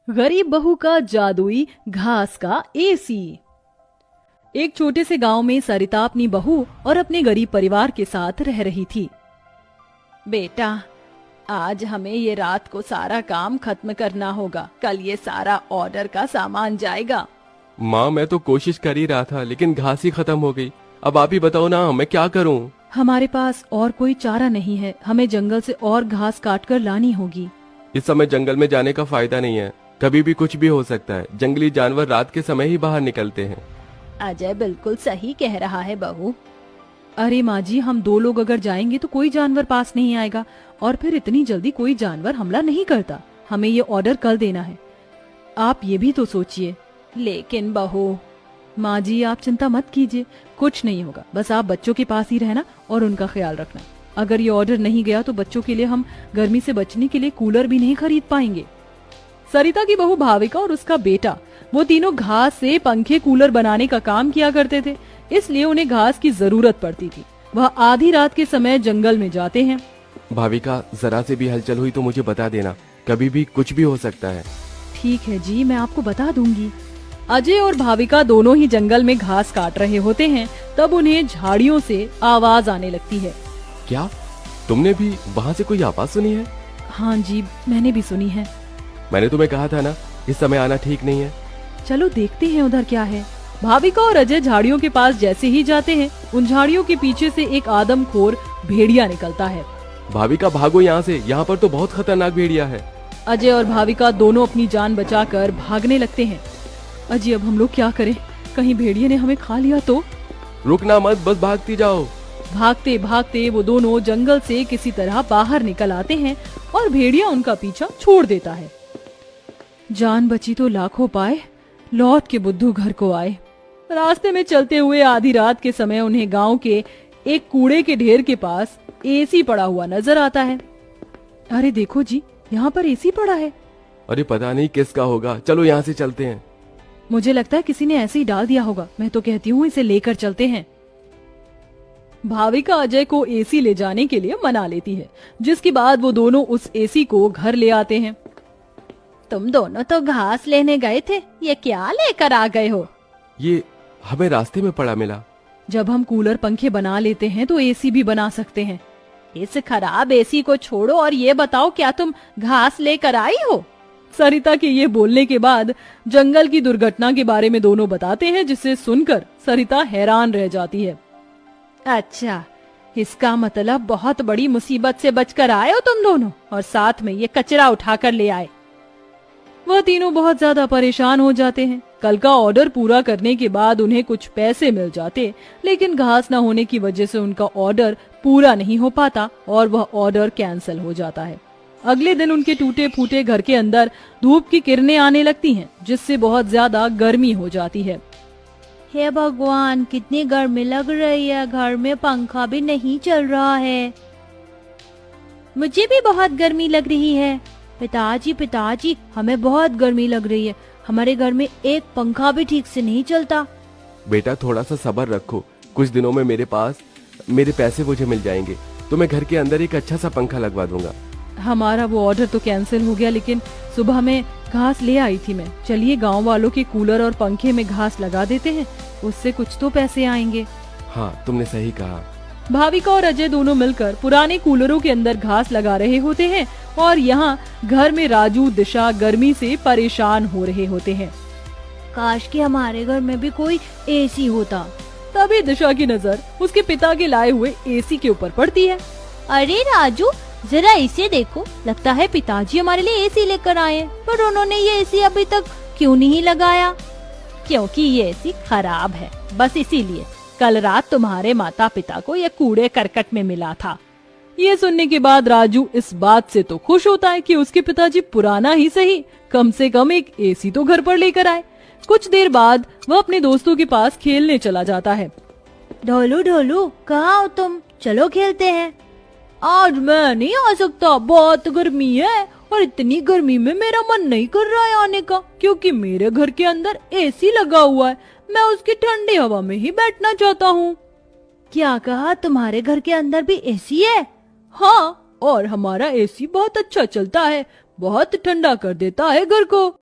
गरीब बहू का जादुई घास का एसी। एक छोटे से गांव में सरिता अपनी बहू और अपने गरीब परिवार के साथ रह रही थी। बेटा, आज हमें ये रात को सारा काम खत्म करना होगा, कल ये सारा ऑर्डर का सामान जाएगा। माँ, मैं तो कोशिश कर ही रहा था लेकिन घास ही खत्म हो गई। अब आप ही बताओ ना, मैं क्या करूँ? हमारे पास और कोई चारा नहीं है, हमें जंगल से और घास काट कर लानी होगी। इस समय जंगल में जाने का फायदा नहीं है, कभी भी कुछ भी हो सकता है। जंगली जानवर रात के समय ही बाहर निकलते हैं। अजय बिल्कुल सही कह रहा है बहू। अरे माँ जी, हम 2 लोग अगर जाएंगे तो कोई जानवर पास नहीं आएगा, और फिर इतनी जल्दी कोई जानवर हमला नहीं करता। हमें ये ऑर्डर कल देना है, आप ये भी तो सोचिए। लेकिन बहू। माँ जी, आप चिंता मत कीजिए, कुछ नहीं होगा, बस आप बच्चों के पास ही रहना और उनका ख्याल रखना। अगर ये ऑर्डर नहीं गया तो बच्चों के लिए हम गर्मी से बचने के लिए कूलर भी नहीं खरीद पाएंगे। सरिता की बहू भाविका और उसका बेटा, वो तीनों घास से पंखे कूलर बनाने का काम किया करते थे, इसलिए उन्हें घास की जरूरत पड़ती थी। वह आधी रात के समय जंगल में जाते हैं। भाविका, जरा से भी हलचल हुई तो मुझे बता देना, कभी भी कुछ भी हो सकता है। ठीक है जी, मैं आपको बता दूंगी। अजय और भाविका दोनों ही जंगल में घास काट रहे होते हैं, तब उन्हें झाड़ियों से आवाज आने लगती है। क्या तुमने भी वहाँ से कोई आवाज सुनी है? हाँ जी, मैंने भी सुनी है। मैंने तुम्हें कहा था ना, इस समय आना ठीक नहीं है। चलो देखते हैं उधर क्या है। भाविका और अजय झाड़ियों के पास जैसे ही जाते हैं, उन झाड़ियों के पीछे से एक आदमखोर भेड़िया निकलता है। भाविका, भागो यहाँ से, यहाँ पर तो बहुत खतरनाक भेड़िया है। अजय और भाविका दोनों अपनी जान बचाकर भागने लगते हैं। अजय, अब हम लोग क्या करें? कहीं भेड़िए ने हमें खा लिया तो? रुकना मत, बस भागती जाओ। भागते भागते वो दोनों जंगल से किसी तरह बाहर निकल आते हैं और भेड़िया उनका पीछा छोड़ देता है। जान बची तो लाखों पाए, लौट के बुद्धू घर को आए। रास्ते में चलते हुए आधी रात के समय उन्हें गांव के एक कूड़े के ढेर के पास एसी पड़ा हुआ नजर आता है। अरे देखो जी, यहाँ पर एसी पड़ा है। अरे पता नहीं किसका होगा, चलो यहाँ से चलते हैं। मुझे लगता है किसी ने ऐसे ही डाल दिया होगा। मैं तो कहती हूँ इसे लेकर चलते हैं। भाविका अजय को एसी ले जाने के लिए मना लेती है, जिसके बाद वो दोनों उस एसी को घर ले आते हैं। तुम दोनों तो घास लेने गए थे, ये क्या लेकर आ गए हो? ये हमें रास्ते में पड़ा मिला। जब हम कूलर पंखे बना लेते हैं तो एसी भी बना सकते हैं। इस खराब एसी को छोड़ो और ये बताओ, क्या तुम घास लेकर आई हो? सरिता के ये बोलने के बाद जंगल की दुर्घटना के बारे में दोनों बताते हैं, जिसे सुनकर सरिता हैरान रह जाती है। अच्छा, इसका मतलब बहुत बड़ी मुसीबत से बचकर आए हो तुम दोनों, और साथ में ये कचरा उठाकर ले आए। वह तीनों बहुत ज्यादा परेशान हो जाते हैं। कल का ऑर्डर पूरा करने के बाद उन्हें कुछ पैसे मिल जाते, लेकिन घास न होने की वजह से उनका ऑर्डर पूरा नहीं हो पाता और वह ऑर्डर कैंसिल हो जाता है। अगले दिन उनके टूटे फूटे घर के अंदर धूप की किरणें आने लगती हैं, जिससे बहुत ज्यादा गर्मी हो जाती है। हे भगवान, कितनी गर्मी लग रही है, घर में पंखा भी नहीं चल रहा है। मुझे भी बहुत गर्मी लग रही है। पिताजी, हमें बहुत गर्मी लग रही है, हमारे घर में एक पंखा भी ठीक से नहीं चलता। बेटा, थोड़ा सा सब्र रखो, कुछ दिनों में मेरे पैसे मुझे मिल जाएंगे, तो मैं घर के अंदर एक अच्छा सा पंखा लगवा दूंगा। हमारा वो ऑर्डर तो कैंसिल हो गया, लेकिन सुबह में घास ले आई थी मैं। चलिए गांव वालों के कूलर और पंखे में घास लगा देते हैं, उससे कुछ तो पैसे आएंगे। हाँ, तुमने सही कहा। भाविका और अजय दोनों मिलकर पुराने कूलरों के अंदर घास लगा रहे होते हैं, और यहाँ घर में राजू दिशा गर्मी से परेशान हो रहे होते हैं। काश कि हमारे घर में भी कोई एसी होता। तभी दिशा की नजर उसके पिता के लाए हुए एसी के ऊपर पड़ती है। अरे राजू, जरा इसे देखो, लगता है पिताजी हमारे लिए एसी लेकर आए हैं, पर उन्होंने ये एसी अभी तक क्यों नहीं लगाया? क्योंकि ये एसी खराब है, बस इसीलिए। कल रात तुम्हारे माता पिता को ये कूड़े करकट में मिला था। ये सुनने के बाद राजू इस बात से तो खुश होता है कि उसके पिताजी पुराना ही सही, कम से कम एक एसी तो घर पर लेकर आए। कुछ देर बाद वह अपने दोस्तों के पास खेलने चला जाता है। ढोलू, कहाँ हो तुम? चलो खेलते हैं। आज मैं नहीं आ सकता, बहुत गर्मी है, और इतनी गर्मी में मेरा मन नहीं कर रहा है आने का, क्योंकि मेरे घर के अंदर एसी लगा हुआ है। मैं उसकी ठंडी हवा में ही बैठना चाहता हूँ। क्या कहा? तुम्हारे घर के अंदर भी एसी है? हाँ, और हमारा एसी बहुत अच्छा चलता है, बहुत ठंडा कर देता है घर को।